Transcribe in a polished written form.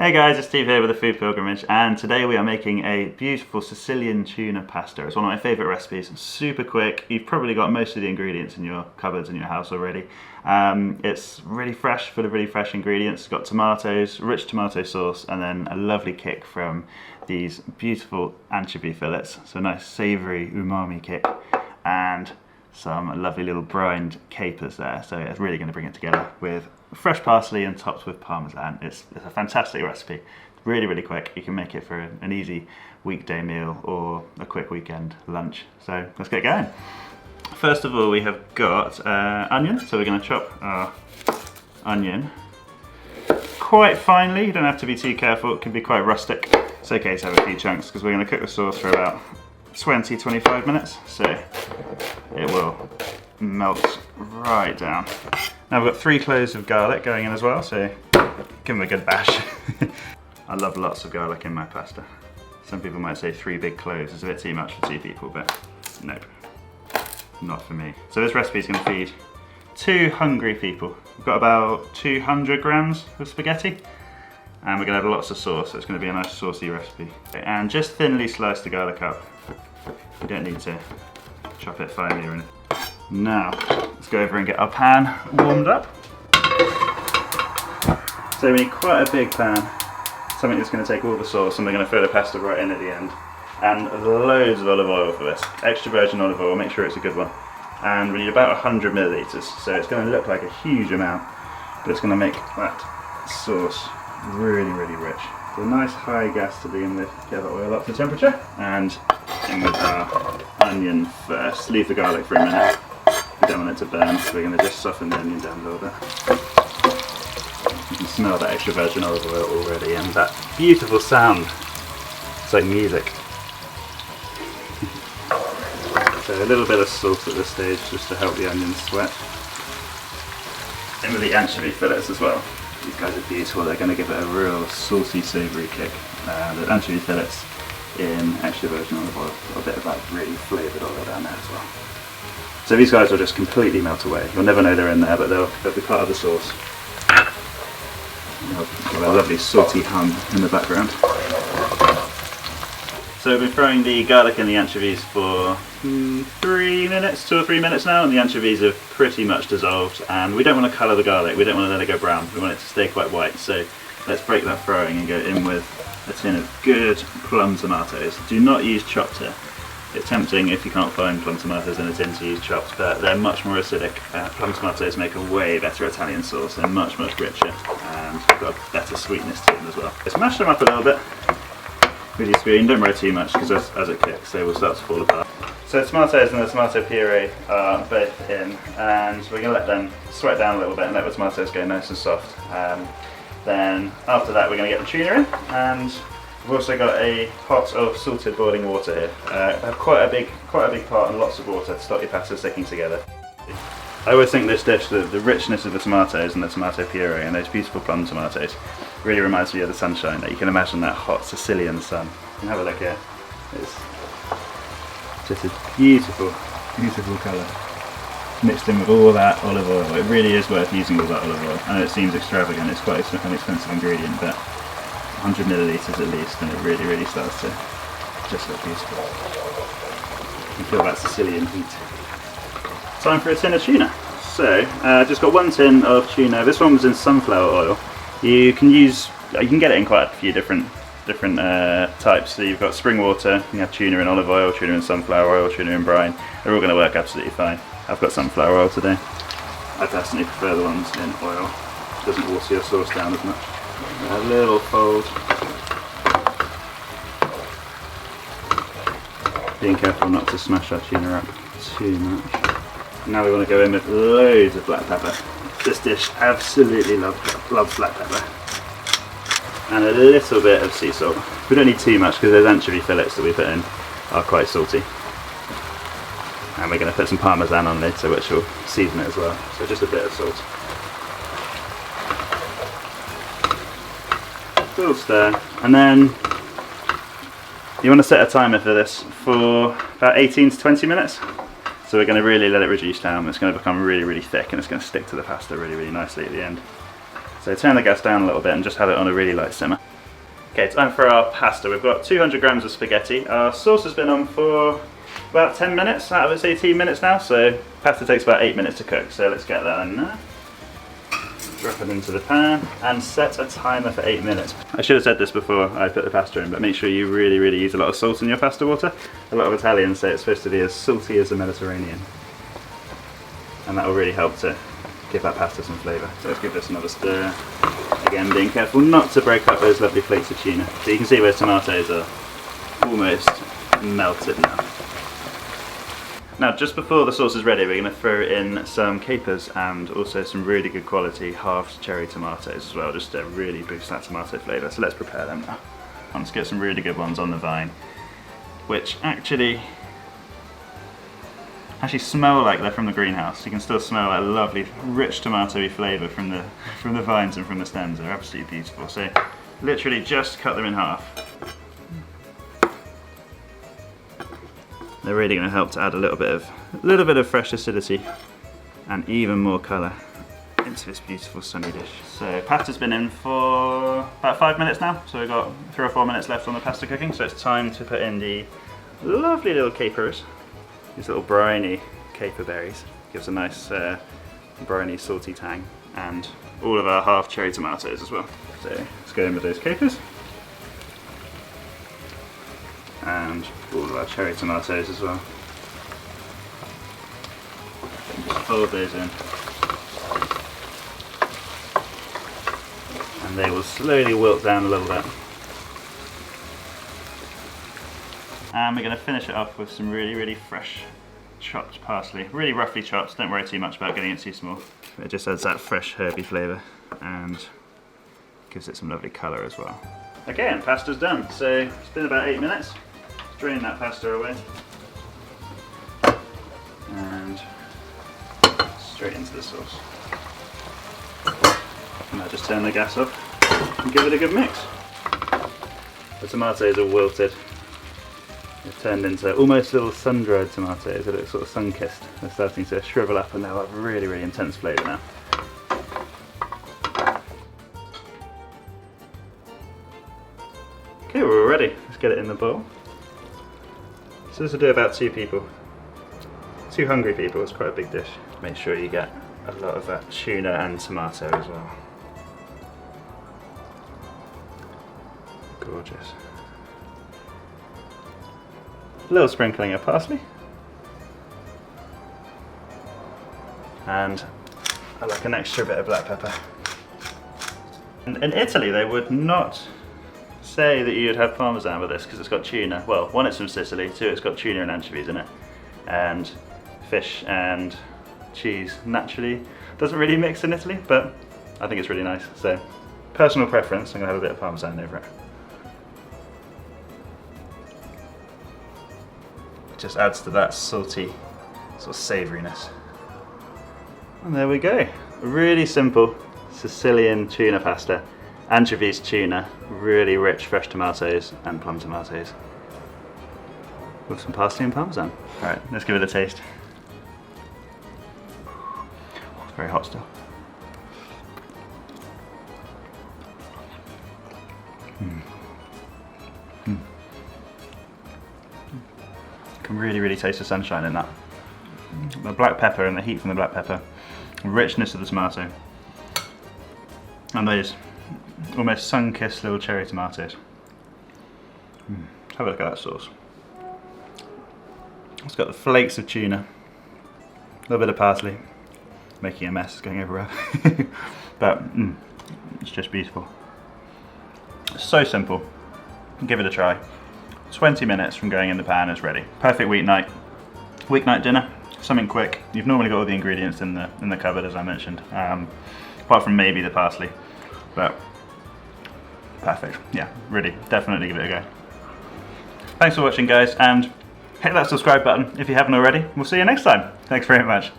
Hey guys, it's Steve here with the Food Pilgrimage, and today we are making a beautiful Sicilian tuna pasta. It's one of my favourite recipes. It's super quick. You've probably got most of the ingredients in your cupboards in your house already. It's really fresh, full of really fresh ingredients. It's got tomatoes, rich tomato sauce, and then a lovely kick from these beautiful anchovy fillets. So a nice savoury umami kick, and some lovely little brined capers there. So it's really going to bring it together with fresh parsley and topped with parmesan. It's a fantastic recipe. Really, really quick. You can make it for an easy weekday meal or a quick weekend lunch. So let's get going. First of all, we have got onion. So we're going to chop our onion quite finely. You don't have to be too careful. It can be quite rustic. It's okay to have a few chunks because we're going to cook the sauce for about 20-25 minutes. So it will melt right down. Now we've got 3 cloves of garlic going in as well, so give them a good bash. I love lots of garlic in my pasta. Some people might say 3 big cloves is a bit too much for 2 people, but nope, not for me. So this recipe is going to feed 2 hungry people. We've got about 200 grams of spaghetti, and we're going to have lots of sauce, so it's going to be a nice saucy recipe. And just thinly slice the garlic up. You don't need to chop it finely or anything. Now, let's go over and get our pan warmed up. So we need quite a big pan, something that's going to take all the sauce, and we're going to throw the pasta right in at the end. And loads of olive oil for this. Extra virgin olive oil, make sure it's a good one. And we need about 100 millilitres, so it's going to look like a huge amount, but it's going to make that sauce really, really rich. So a nice high gas to begin with, get the oil up to temperature, and in with our onion first. Leave the garlic for a minute. We don't want it to burn, so we're going to just soften the onion down a little bit. You can smell that extra virgin olive oil already, and that beautiful sound. It's like music. So a little bit of salt at this stage, just to help the onions sweat. In with the anchovy fillets as well. These guys are beautiful. They're going to give it a real salty, savoury kick. The anchovy fillets in extra virgin olive oil. A bit of that really flavoured oil down there as well. So these guys will just completely melt away. You'll never know they're in there, but they'll be part of the sauce. Got a lovely salty hum in the background. So we've been throwing the garlic and the anchovies for 3 minutes, 2 or 3 minutes now, and the anchovies have pretty much dissolved. And we don't want to colour the garlic, we don't want to let it go brown, we want it to stay quite white. So let's break that throwing and go in with a tin of good plum tomatoes. Do not use chopped here. It's tempting if you can't find plum tomatoes in a tin to use chopped, but they're much more acidic. Plum tomatoes make a way better Italian sauce. They're much, much richer, and got a better sweetness to them as well. Just mash them up a little bit with your spoon. Don't worry too much, because as it cooks they will start to fall apart. So the tomatoes and the tomato puree are both in, and we're going to let them sweat down a little bit and let the tomatoes go nice and soft. Then after that we're going to get the tuna in, and we've also got a pot of salted boiling water here. I have quite a big pot and lots of water to stop your pasta sticking together. I always think this dish, the richness of the tomatoes and the tomato puree and those beautiful plum tomatoes really reminds me of the sunshine. That you can imagine that hot Sicilian sun. You can have a look here. It's just a beautiful, beautiful colour. Mixed in with all that olive oil. It really is worth using all that olive oil. I know it seems extravagant, it's quite an expensive ingredient, but 100 millilitres at least, and it really, really starts to just look beautiful. You can feel that Sicilian heat. Time for a tin of tuna. So, just got 1 tin of tuna. This one was in sunflower oil. You can get it in quite a few different types. So you've got spring water, you have tuna in olive oil, tuna in sunflower oil, tuna in brine. They're all going to work absolutely fine. I've got sunflower oil today. I personally prefer the ones in oil. It doesn't water your sauce down as much. A little fold. Being careful not to smash our tuna up too much. Now we want to go in with loads of black pepper. This dish absolutely loves black pepper. And a little bit of sea salt. We don't need too much because those anchovy fillets that we put in are quite salty. And we're going to put some parmesan on later, which will season it as well. So just a bit of salt. Little stir, and then you want to set a timer for this for about 18 to 20 minutes. So we're going to really let it reduce down. It's going to become really, really thick, and it's going to stick to the pasta really, really nicely at the end. So turn the gas down a little bit and just have it on a really light simmer. Okay, time for our pasta. We've got 200 grams of spaghetti. Our sauce has been on for about 10 minutes out of its 18 minutes now, so pasta takes about 8 minutes to cook, so let's get that in there. Drop it into the pan and set a timer for 8 minutes. I should have said this before I put the pasta in, but make sure you really use a lot of salt in your pasta water. A lot of Italians say it's supposed to be as salty as the Mediterranean, and that will really help to give that pasta some flavour. So let's give this another stir. Again, being careful not to break up those lovely flakes of tuna. So you can see those tomatoes are almost melted now. Now, just before the sauce is ready, we're going to throw in some capers and also some really good quality halved cherry tomatoes as well, just to really boost that tomato flavour. So let's prepare them now. Let's get some really good ones on the vine, which actually smell like they're from the greenhouse. You can still smell that lovely, rich tomatoey flavour from the vines and from the stems. They're absolutely beautiful. So literally just cut them in half. They're really going to help to add a little bit of fresh acidity and even more colour into this beautiful sunny dish. So pasta's been in for about 5 minutes now, so we've got 3 or 4 minutes left on the pasta cooking, so it's time to put in the lovely little capers, these little briny caper berries. Gives a nice briny salty tang, and all of our half cherry tomatoes as well. So let's go in with those capers. And all of our cherry tomatoes as well. And just fold those in. And they will slowly wilt down a little bit. And we're going to finish it off with some really fresh chopped parsley. Really roughly chopped, don't worry too much about getting it too small. It just adds that fresh herby flavour and gives it some lovely colour as well. Okay, and pasta's done. So it's been about 8 minutes. Drain that pasta away and straight into the sauce. And I'll just turn the gas off and give it a good mix. The tomatoes are wilted. They've turned into almost little sun-dried tomatoes. They look sort of sun-kissed. They're starting to shrivel up and they'll have really intense flavour now. Okay, we're all ready. Let's get it in the bowl. So this will do about 2 people. 2 hungry people, it's quite a big dish. Make sure you get a lot of that tuna and tomato as well. Gorgeous. A little sprinkling of parsley. And I like an extra bit of black pepper. And in Italy they would not say that you'd have parmesan with this because it's got tuna. Well, 1, it's from Sicily, 2, it's got tuna and anchovies in it, and fish and cheese naturally doesn't really mix in Italy, but I think it's really nice. So personal preference, I'm going to have a bit of parmesan over it. It just adds to that salty sort of savouriness. And there we go, a really simple Sicilian tuna pasta. Anchovies, tuna, really rich fresh tomatoes and plum tomatoes with some parsley and parmesan. Alright, let's give it a taste. It's very hot still. You can really taste the sunshine in that. The black pepper and the heat from the black pepper, the richness of the tomato, and those almost sun-kissed little cherry tomatoes. Have a look at that sauce. It's got the flakes of tuna, a little bit of parsley, making a mess, it's going everywhere. But it's just beautiful. It's so simple. Give it a try. 20 minutes from going in the pan, it's ready. Perfect weeknight dinner. Something quick. You've normally got all the ingredients in the cupboard, as I mentioned, apart from maybe the parsley. But perfect. Yeah, really, definitely give it a go. Thanks for watching, guys, and hit that subscribe button if you haven't already. We'll see you next time. Thanks very much.